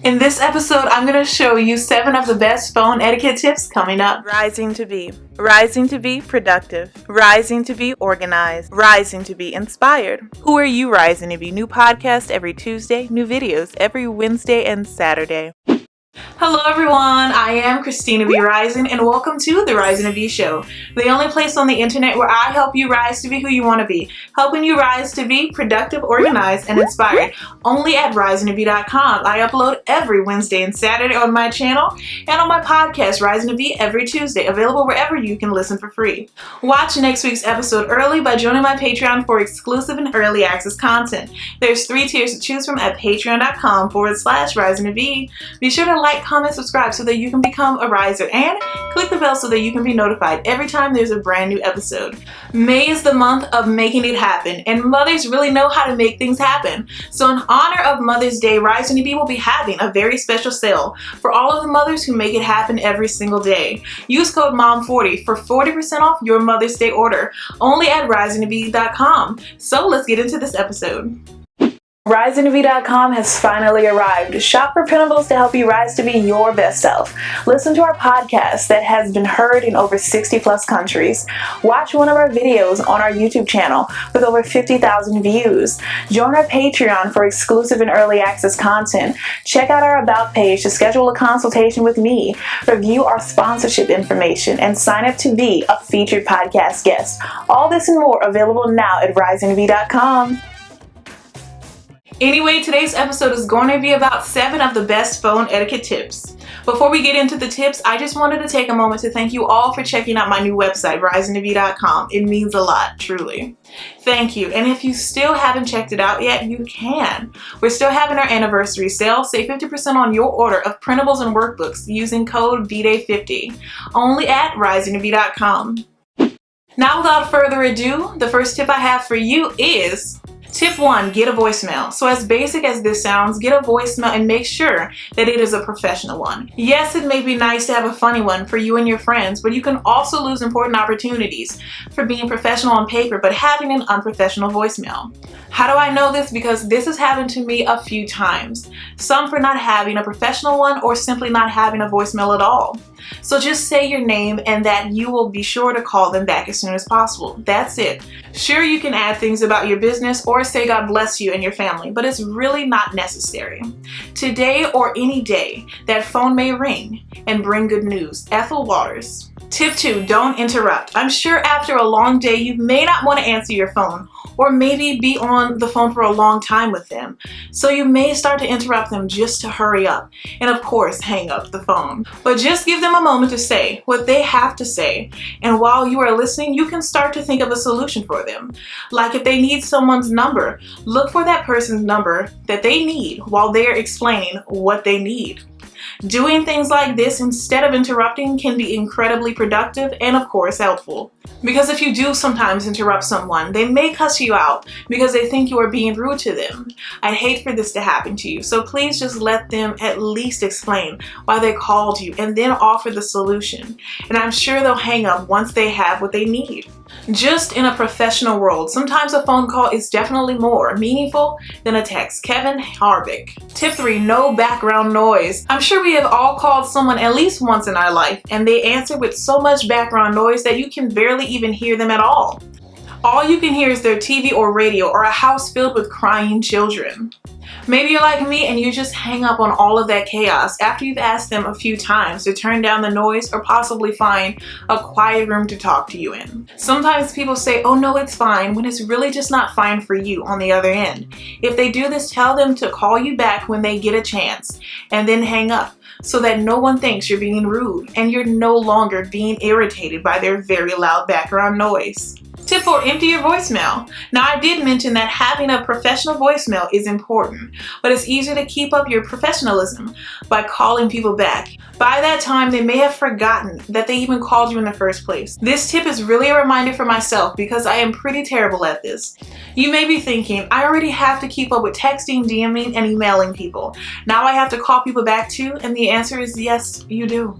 In this episode, I'm going to show you 7 of the best phone etiquette tips coming up. Rising to be. Rising to be productive. Rising to be organized. Rising to be inspired. Who are you rising to be? New podcast every Tuesday, new videos every Wednesday and Saturday. Hello everyone, I am Christina B Rising and welcome to the RisingToBe show, the only place on the internet where I help you rise to be who you want to be, helping you rise to be productive, organized, and inspired, only at RisingToBe.com. I upload every Wednesday and Saturday on my channel and on my podcast, RisingToBe, every Tuesday, available wherever you can listen for free. Watch next week's episode early by joining my Patreon for exclusive and early access content. There's 3 tiers to choose from at patreon.com/RisingToBe. Be sure to like, comment, subscribe so that you can become a riser, and click the bell so that you can be notified every time there's a brand new episode. May is the month of making it happen, and mothers really know how to make things happen. So in honor of Mother's Day, RisingToBe will be having a very special sale for all of the mothers who make it happen every single day. Use code MOM40 for 40% off your Mother's Day order, only at RisingToBe.com. So let's get into this episode. RisingToBe.com has finally arrived. Shop for printables to help you rise to be your best self. Listen to our podcast that has been heard in over 60 plus countries. Watch one of our videos on our YouTube channel with over 50,000 views. Join our Patreon for exclusive and early access content. Check out our About page to schedule a consultation with me, review our sponsorship information, and sign up to be a featured podcast guest. All this and more available now at RisingToBe.com. Anyway, today's episode is going to be about 7 of the best phone etiquette tips. Before we get into the tips, I just wanted to take a moment to thank you all for checking out my new website, RisingToBe.com. It means a lot, truly. Thank you. And if you still haven't checked it out yet, you can. We're still having our anniversary sale. Save 50% on your order of printables and workbooks using code VDAY50, only at RisingToBe.com. Now, without further ado, the first tip I have for you is Tip 1, get a voicemail. So as basic as this sounds, get a voicemail and make sure that it is a professional one. Yes, it may be nice to have a funny one for you and your friends, but you can also lose important opportunities for being professional on paper but having an unprofessional voicemail. How do I know this? Because this has happened to me a few times. Some for not having a professional one or simply not having a voicemail at all. So just say your name and that you will be sure to call them back as soon as possible. That's it. Sure, you can add things about your business or say God bless you and your family, but it's really not necessary. Today or any day, that phone may ring and bring good news. Ethel Waters. Tip 2, don't interrupt. I'm sure after a long day, you may not want to answer your phone or maybe be on the phone for a long time with them. So you may start to interrupt them just to hurry up and of course hang up the phone. But just give them a moment to say what they have to say, and while you are listening, you can start to think of a solution for them. Like if they need someone's number, look for that person's number that they need while they're explaining what they need. Doing things like this instead of interrupting can be incredibly productive and of course helpful. Because if you do sometimes interrupt someone, they may cuss you out because they think you are being rude to them. I'd hate for this to happen to you, so please just let them at least explain why they called you and then offer the solution. And I'm sure they'll hang up once they have what they need. Just in a professional world, sometimes a phone call is definitely more meaningful than a text. Kevin Harvick. Tip 3, no background noise. I'm sure we have all called someone at least once in our life and they answer with so much background noise that you can barely even hear them at all. All you can hear is their TV or radio or a house filled with crying children. Maybe you're like me and you just hang up on all of that chaos after you've asked them a few times to turn down the noise or possibly find a quiet room to talk to you in. Sometimes people say, oh no, it's fine, when it's really just not fine for you on the other end. If they do this, tell them to call you back when they get a chance and then hang up, so that no one thinks you're being rude and you're no longer being irritated by their very loud background noise. Tip 4, empty your voicemail. Now, I did mention that having a professional voicemail is important, but it's easier to keep up your professionalism by calling people back. By that time, they may have forgotten that they even called you in the first place. This tip is really a reminder for myself because I am pretty terrible at this. You may be thinking, I already have to keep up with texting, DMing, and emailing people. Now I have to call people back too, and the answer is yes, you do.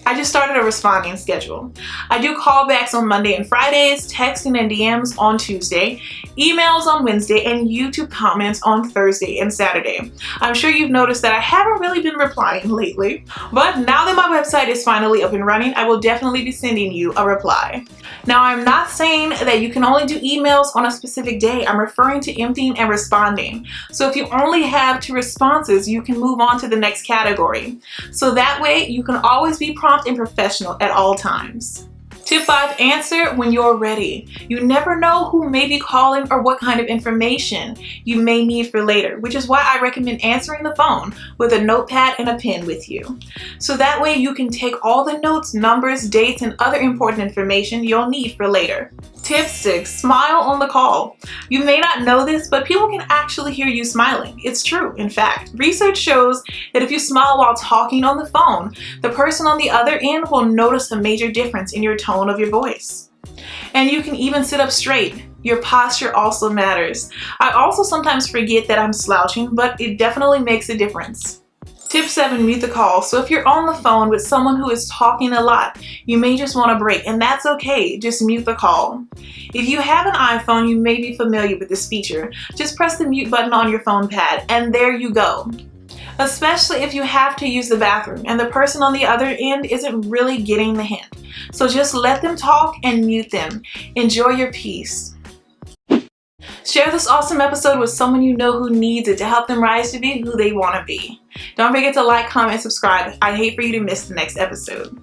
I just started a responding schedule. I do callbacks on Monday and Fridays, texting and DMs on Tuesday, emails on Wednesday, and YouTube comments on Thursday and Saturday. I'm sure you've noticed that I haven't really been replying lately, but now that my website is finally up and running, I will definitely be sending you a reply. Now, I'm not saying that you can only do emails on a specific day. I'm referring to emptying and responding. So if you only have 2 responses, you can move on to the next category. So that way you can always be prompt and professional at all times. Tip 5, answer when you're ready. You never know who may be calling or what kind of information you may need for later, which is why I recommend answering the phone with a notepad and a pen with you. So that way you can take all the notes, numbers, dates, and other important information you'll need for later. Tip 6, smile on the call. You may not know this, but people can actually hear you smiling. It's true, in fact. Research shows that if you smile while talking on the phone, the person on the other end will notice a major difference in your tone of your voice. And you can even sit up straight. Your posture also matters. I also sometimes forget that I'm slouching, but it definitely makes a difference. Tip 7, mute the call. So if you're on the phone with someone who is talking a lot, you may just want a break, and that's okay. Just mute the call. If you have an iPhone, you may be familiar with this feature. Just press the mute button on your phone pad, and there you go. Especially if you have to use the bathroom and the person on the other end isn't really getting the hint. So just let them talk and mute them. Enjoy your peace. Share this awesome episode with someone you know who needs it to help them rise to be who they want to be. Don't forget to like, comment, subscribe. I'd hate for you to miss the next episode.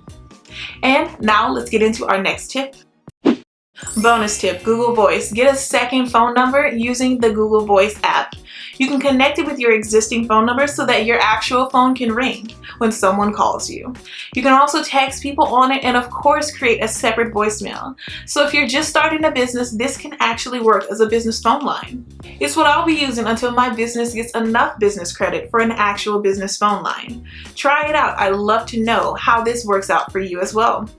And now let's get into our next tip. Bonus tip, Google Voice. Get a second phone number using the Google Voice app. You can connect it with your existing phone number so that your actual phone can ring when someone calls you. You can also text people on it and of course create a separate voicemail. So if you're just starting a business, this can actually work as a business phone line. It's what I'll be using until my business gets enough business credit for an actual business phone line. Try it out. I'd love to know how this works out for you as well.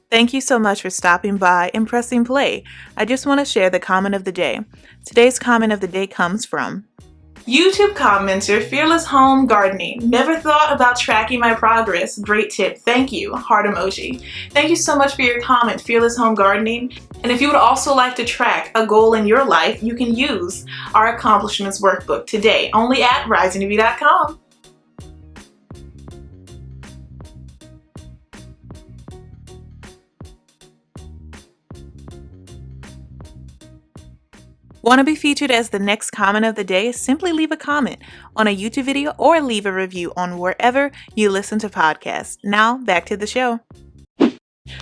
Thank you so much for stopping by and pressing play. I just want to share the comment of the day. Today's comment of the day comes from YouTube commenter, Fearless Home Gardening. Never thought about tracking my progress. Great tip. Thank you. Heart emoji. Thank you so much for your comment, Fearless Home Gardening. And if you would also like to track a goal in your life, you can use our accomplishments workbook today, only at RisingToBe.com. Want to be featured as the next comment of the day? Simply leave a comment on a YouTube video or leave a review on wherever you listen to podcasts. Now, back to the show.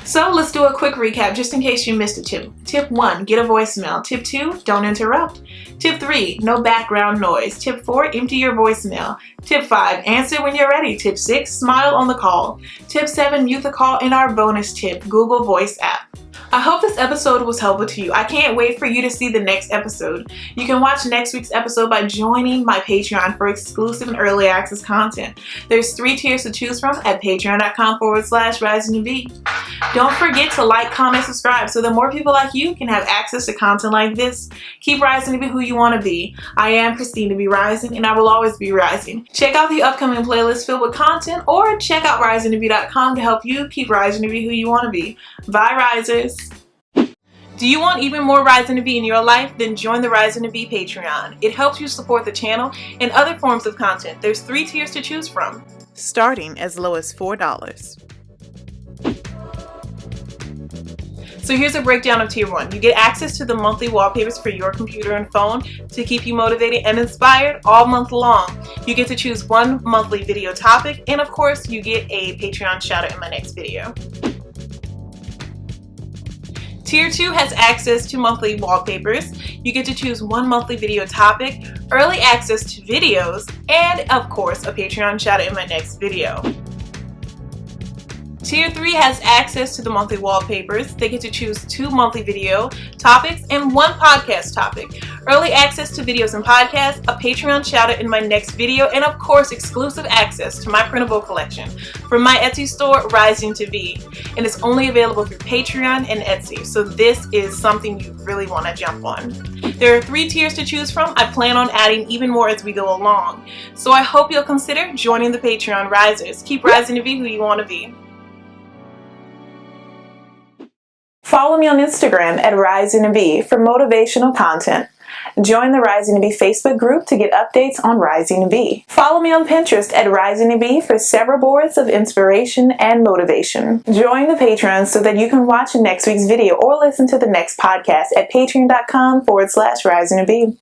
So let's do a quick recap just in case you missed a tip. Tip 1, get a voicemail. Tip 2, don't interrupt. Tip 3, no background noise. Tip 4, empty your voicemail. Tip 5, answer when you're ready. Tip 6, smile on the call. Tip 7, mute the call. And our bonus tip, Google Voice app. I hope this episode was helpful to you. I can't wait for you to see the next episode. You can watch next week's episode by joining my Patreon for exclusive and early access content. There's 3 tiers to choose from at patreon.com/RisingToBe. Don't forget to like, comment, subscribe so that more people like you can have access to content like this. Keep rising to be who you want to be. I am Christina B Rising, and I will always be rising. Check out the upcoming playlist filled with content, or check out RisingToBe.com to help you keep rising to be who you want to be. Bye, risers. Do you want even more Rising to Be in your life? Then join the Rising to Be Patreon. It helps you support the channel and other forms of content. There's 3 tiers to choose from, starting as low as $4. So here's a breakdown of Tier 1. You get access to the monthly wallpapers for your computer and phone to keep you motivated and inspired all month long. You get to choose 1 monthly video topic, and of course, you get a Patreon shout out in my next video. Tier 2 has access to monthly wallpapers. You get to choose 1 monthly video topic, early access to videos, and of course, a Patreon shout out in my next video. Tier 3 has access to the monthly wallpapers. They get to choose 2 monthly video topics and 1 podcast topic. Early access to videos and podcasts, a Patreon shout out in my next video, and of course exclusive access to my printable collection from my Etsy store, RisingToBe. And it's only available through Patreon and Etsy, so this is something you really want to jump on. There are 3 tiers to choose from. I plan on adding even more as we go along. So I hope you'll consider joining the Patreon risers. Keep rising to be who you want to be. Follow me on Instagram at RisingToBe for motivational content. Join the RisingToBe Facebook group to get updates on RisingToBe. Follow me on Pinterest at RisingToBe for several boards of inspiration and motivation. Join the Patreon so that you can watch next week's video or listen to the next podcast at patreon.com/RisingToBe.